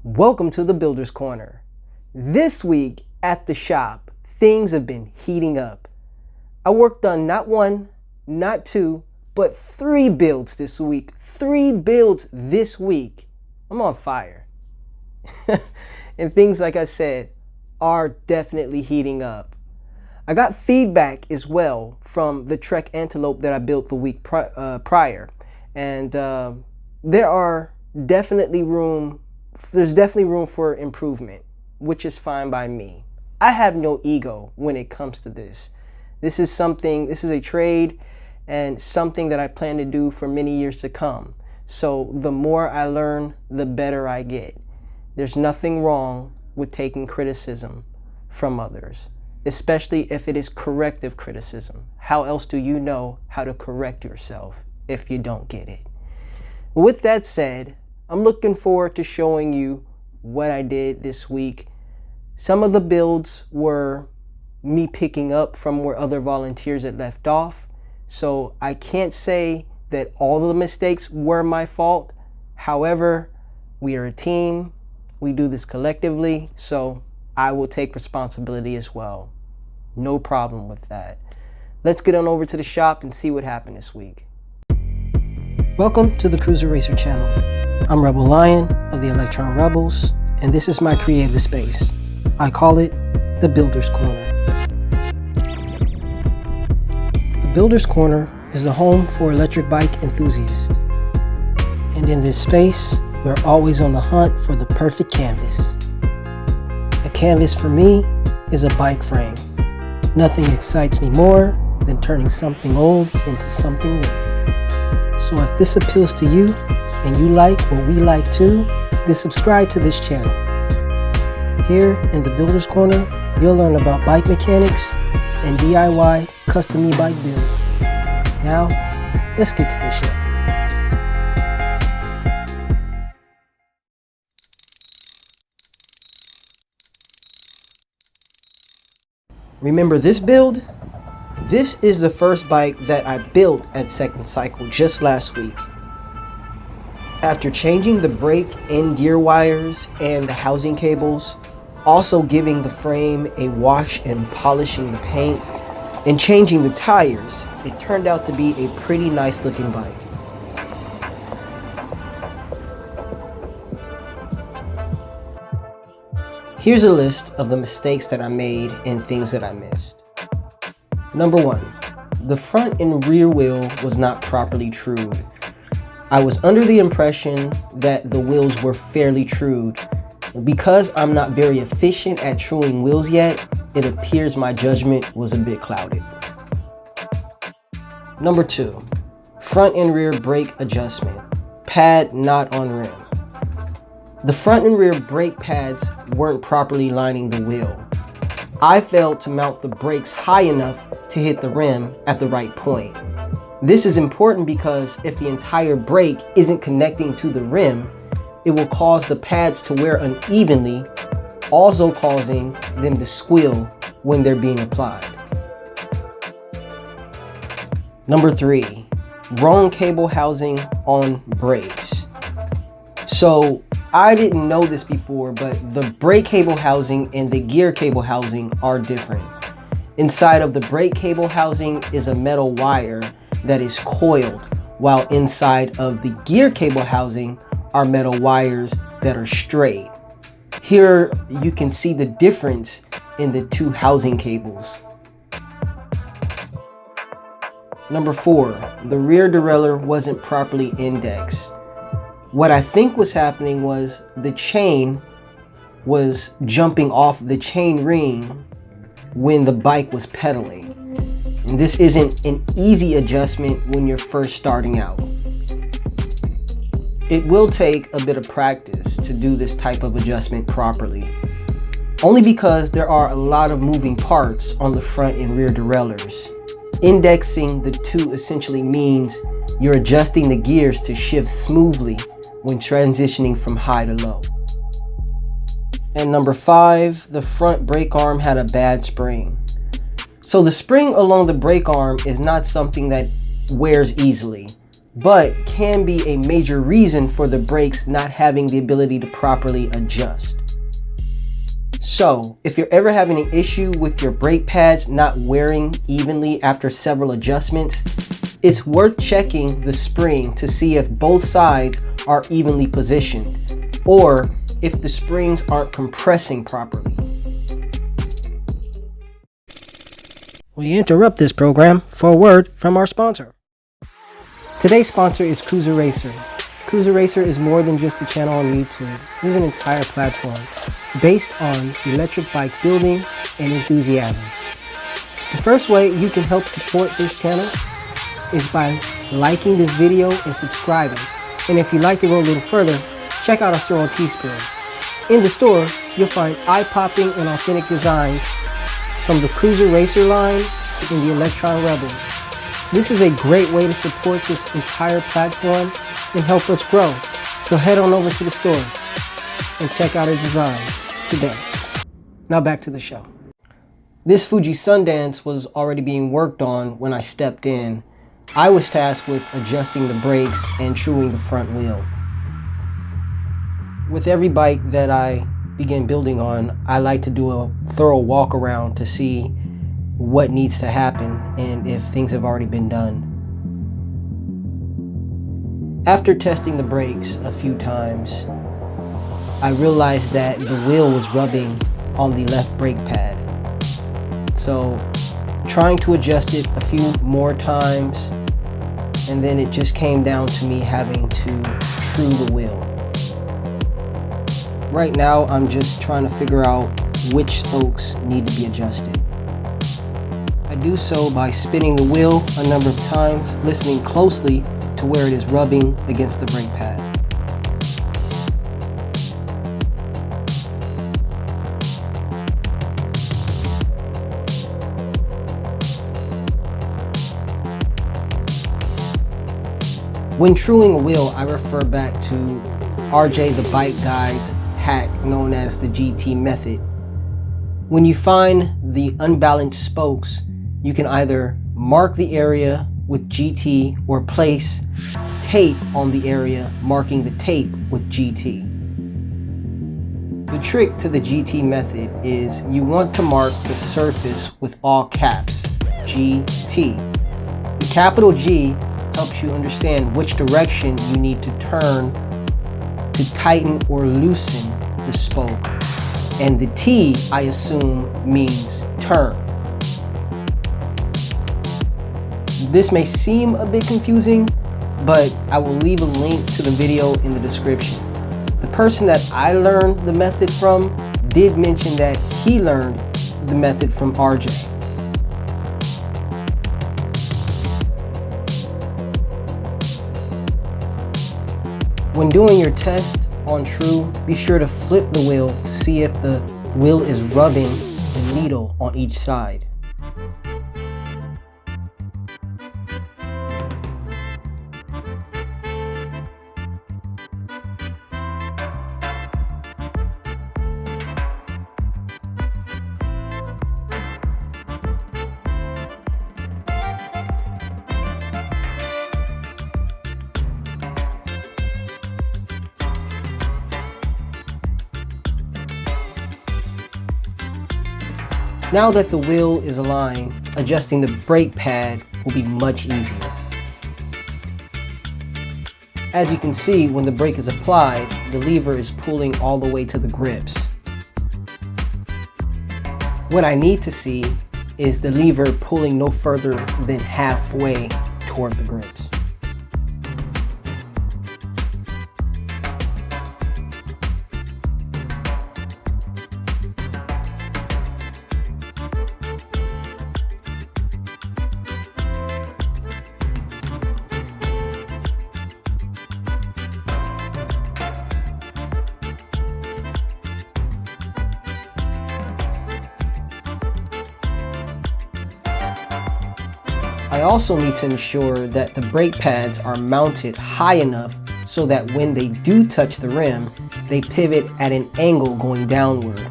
Welcome to the Builder's Corner. This week at the shop, things have been heating up. I worked on not one, not two, but 3 builds this week. 3 builds this week. I'm on fire. And things, like I said, are definitely heating up. I got feedback as well from the Trek Antelope that I built the week prior. And there's definitely room for improvement, which is fine by me. I have no ego when it comes to this. This is a trade and something that I plan to do for many years to come. So the more I learn, the better I get. There's nothing wrong with taking criticism from others, especially if it is corrective criticism. How else do you know how to correct yourself if you don't get it? With that said, I'm looking forward to showing you what I did this week. Some of the builds were me picking up from where other volunteers had left off. So I can't say that all of the mistakes were my fault. However, we are a team. We do this collectively. So I will take responsibility as well. No problem with that. Let's get on over to the shop and see what happened this week. Welcome to the Cruiser Racer channel. I'm Rebel Lion of the Electron Rebels, and this is my creative space. I call it the Builder's Corner. The Builder's Corner is the home for electric bike enthusiasts. And in this space, we're always on the hunt for the perfect canvas. A canvas for me is a bike frame. Nothing excites me more than turning something old into something new. So if this appeals to you and you like what we like too, then subscribe to this channel. Here in the Builder's Corner, you'll learn about bike mechanics and DIY custom e-bike builds. Now, let's get to the show. Remember this build? This is the first bike that I built at Second Cycle just last week. After changing the brake and gear wires and the housing cables, also giving the frame a wash and polishing the paint, and changing the tires, it turned out to be a pretty nice looking bike. Here's a list of the mistakes that I made and things that I missed. Number 1, the front and rear wheel was not properly trued. I was under the impression that the wheels were fairly trued. Because I'm not very efficient at truing wheels yet, it appears my judgment was a bit clouded. Number 2, front and rear brake adjustment. Pad not on rim. The front and rear brake pads weren't properly lining the wheel. I failed to mount the brakes high enough to hit the rim at the right point. This is important because if the entire brake isn't connecting to the rim, it will cause the pads to wear unevenly, also causing them to squeal when they're being applied. Number 3, wrong cable housing on brakes. So I didn't know this before, but the brake cable housing and the gear cable housing are different. Inside of the brake cable housing is a metal wire that is coiled, while inside of the gear cable housing are metal wires that are straight. Here you can see the difference in the 2 housing cables. Number 4, the rear derailleur wasn't properly indexed. What I think was happening was the chain was jumping off the chain ring when the bike was pedaling. And this isn't an easy adjustment when you're first starting out. It will take a bit of practice to do this type of adjustment properly, only because there are a lot of moving parts on the front and rear derailleurs. Indexing the 2 essentially means you're adjusting the gears to shift smoothly when transitioning from high to low. And number 5, the front brake arm had a bad spring. So the spring along the brake arm is not something that wears easily. but can be a major reason for the brakes not having the ability to properly adjust. So, if you're ever having an issue with your brake pads not wearing evenly after several adjustments, it's worth checking the spring to see if both sides are evenly positioned, or if the springs aren't compressing properly. We interrupt this program for a word from our sponsor. Today's sponsor is Cruiser Racer. Cruiser Racer is more than just a channel on YouTube. It is an entire platform based on electric bike building and enthusiasm. The first way you can help support this channel is by liking this video and subscribing. And if you'd like to go a little further, check out our store on Teespring. In the store, you'll find eye-popping and authentic designs from the Cruiser Racer line and the Electron Rebels. This is a great way to support this entire platform and help us grow. So head on over to the store and check out our design today. Now back to the show. This Fuji Sundance was already being worked on when I stepped in. I was tasked with adjusting the brakes and truing the front wheel. With every bike that I begin building on, I like to do a thorough walk around to see what needs to happen and if things have already been done. After testing the brakes a few times, I realized that the wheel was rubbing on the left brake pad. So trying to adjust it a few more times, and then it just came down to me having to true the wheel. Right now, I'm just trying to figure out which spokes need to be adjusted. I do so by spinning the wheel a number of times, listening closely to where it is rubbing against the brake pad. When truing a wheel, I refer back to RJ the Bike Guy's hack known as the GT method. When you find the unbalanced spokes, you can either mark the area with GT or place tape on the area, marking the tape with GT. The trick to the GT method is you want to mark the surface with all caps, GT. The capital G helps you understand which direction you need to turn to tighten or loosen the spoke. And the T, I assume, means turn. This may seem a bit confusing, but I will leave a link to the video in the description. The person that I learned the method from did mention that he learned the method from RJ. When doing your test on true, be sure to flip the wheel to see if the wheel is rubbing the needle on each side. Now that the wheel is aligned, adjusting the brake pad will be much easier. As you can see, when the brake is applied, the lever is pulling all the way to the grips. What I need to see is the lever pulling no further than halfway toward the grips. I also need to ensure that the brake pads are mounted high enough so that when they do touch the rim, they pivot at an angle going downward.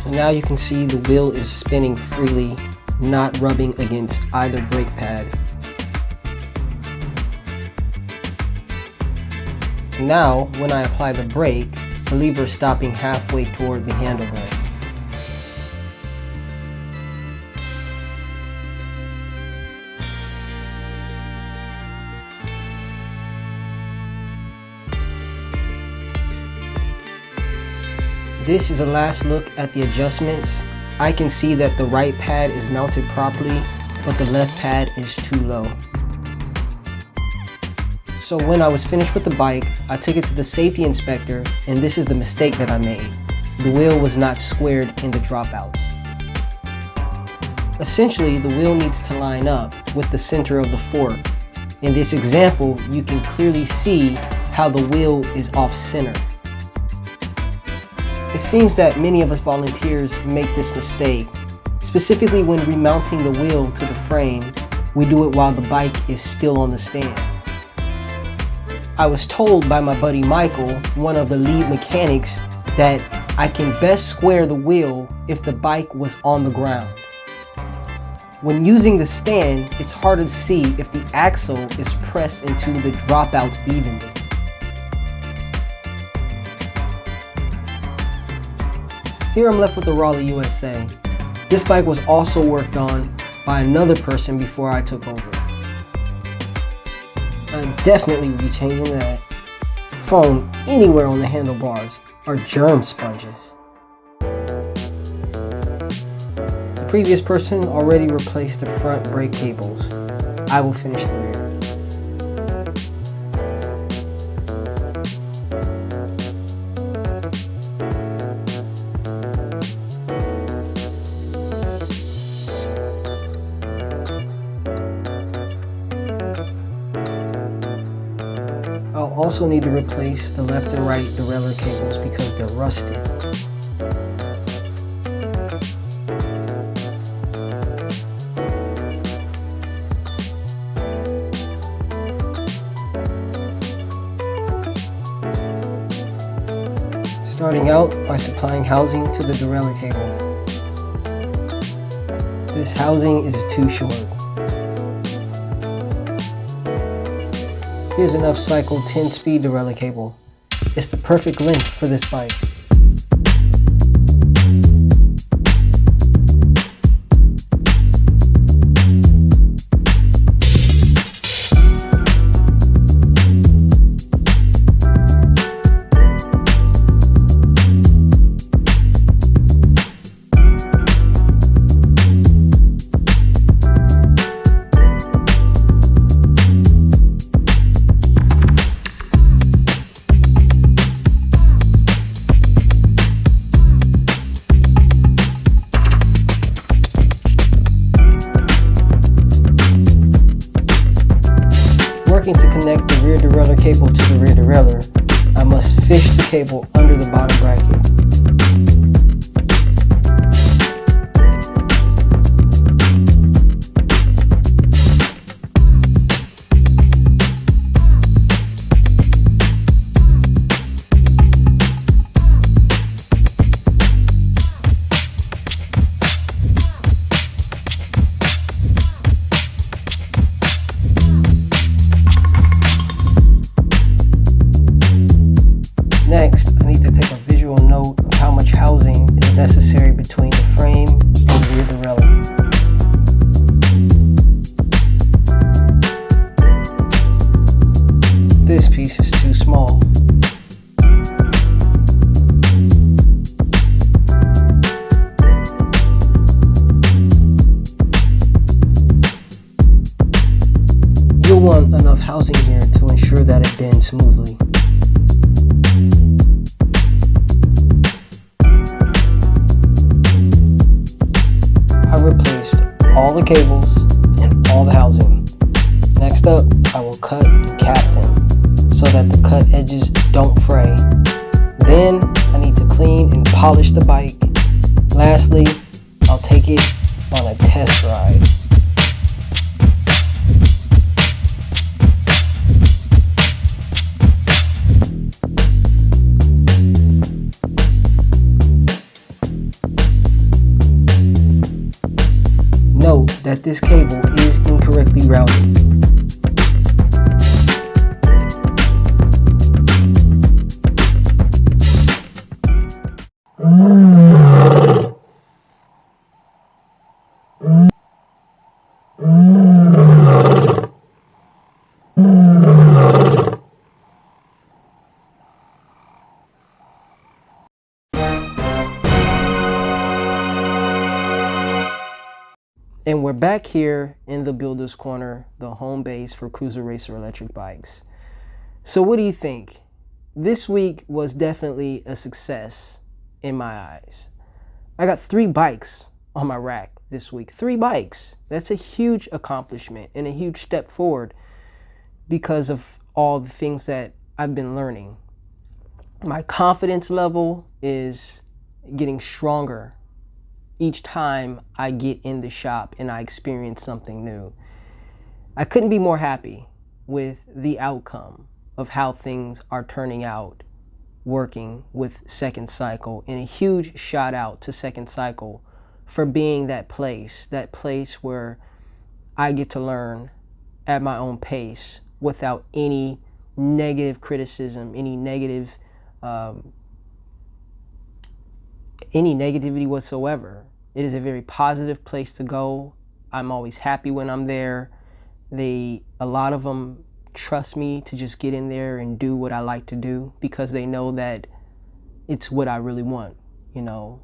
So now you can see the wheel is spinning freely, not rubbing against either brake pad. Now, when I apply the brake, the lever is stopping halfway toward the handle bar. This is a last look at the adjustments. I can see that the right pad is mounted properly, but the left pad is too low. So when I was finished with the bike, I took it to the safety inspector, and this is the mistake that I made. The wheel was not squared in the dropouts. Essentially, the wheel needs to line up with the center of the fork. In this example, you can clearly see how the wheel is off center. It seems that many of us volunteers make this mistake. Specifically when remounting the wheel to the frame, we do it while the bike is still on the stand. I was told by my buddy Michael, one of the lead mechanics, that I can best square the wheel if the bike was on the ground. When using the stand, it's hard to see if the axle is pressed into the dropouts evenly. Here I'm left with the Raleigh USA. This bike was also worked on by another person before I took over. I definitely will be changing that. Foam anywhere on the handlebars are germ sponges. The previous person already replaced the front brake cables. I will finish the rear. I'll also need to replace the left and right derailleur cables because they're rusted. Starting out by supplying housing to the derailleur cable. This housing is too short. Here's an upcycled 10-speed derailleur cable. It's the perfect length for this bike. To connect the rear derailleur cable to the rear derailleur, I must fish the cable under the bottom bracket. Next, I need to take a visual note of how much housing is necessary between the frame and the rear derailleur. This piece is too small. You'll want enough housing here to ensure that it bends smoothly. I replaced all the cables and all the housing. Next up, I will cut and cap them so that the cut edges don't fray. Then I need to clean and polish the bike. Lastly, I'll take it on a test ride. this cable is incorrectly routed. And we're back here in the Builder's Corner, the home base for Cruiser Racer electric bikes. So what do you think? This week was definitely a success in my eyes. I got 3 bikes on my rack this week. 3 bikes. That's a huge accomplishment and a huge step forward because of all the things that I've been learning. My confidence level is getting stronger each time I get in the shop and I experience something new. I couldn't be more happy with the outcome of how things are turning out working with Second Cycle, and a huge shout out to Second Cycle for being that place where I get to learn at my own pace without any negative criticism, any negativity whatsoever. It is a very positive place to go. I'm always happy when I'm there. A lot of them trust me to just get in there and do what I like to do because they know that it's what I really want. You know,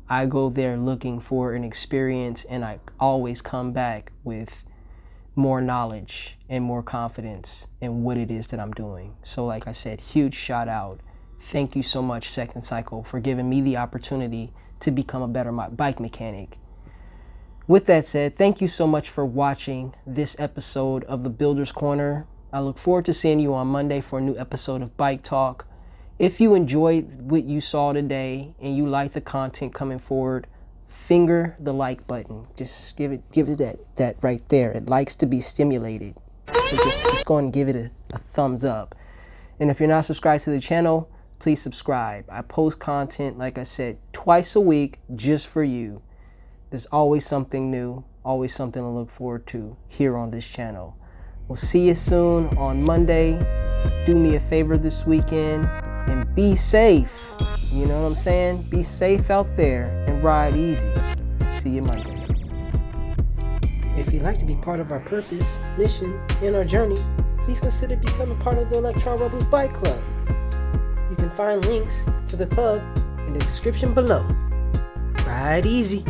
I go there looking for an experience, and I always come back with more knowledge and more confidence in what it is that I'm doing. So like I said, huge shout out. Thank you so much, Second Cycle, for giving me the opportunity to become a better bike mechanic. With that said, thank you so much for watching this episode of the Builder's Corner. I look forward to seeing you on Monday for a new episode of Bike Talk. If you enjoyed what you saw today and you like the content coming forward, finger the like button. Just give it that right there. It likes to be stimulated. So just go and give it a thumbs up. And if you're not subscribed to the channel, please subscribe. I post content, like I said, twice a week just for you. There's always something new, always something to look forward to here on this channel. We'll see you soon on Monday. Do me a favor this weekend and be safe. You know what I'm saying? Be safe out there and ride easy. See you Monday. If you'd like to be part of our purpose, mission, and our journey, please consider becoming part of the Electron Rebels Bike Club. You can find links to the club in the description below. Ride easy.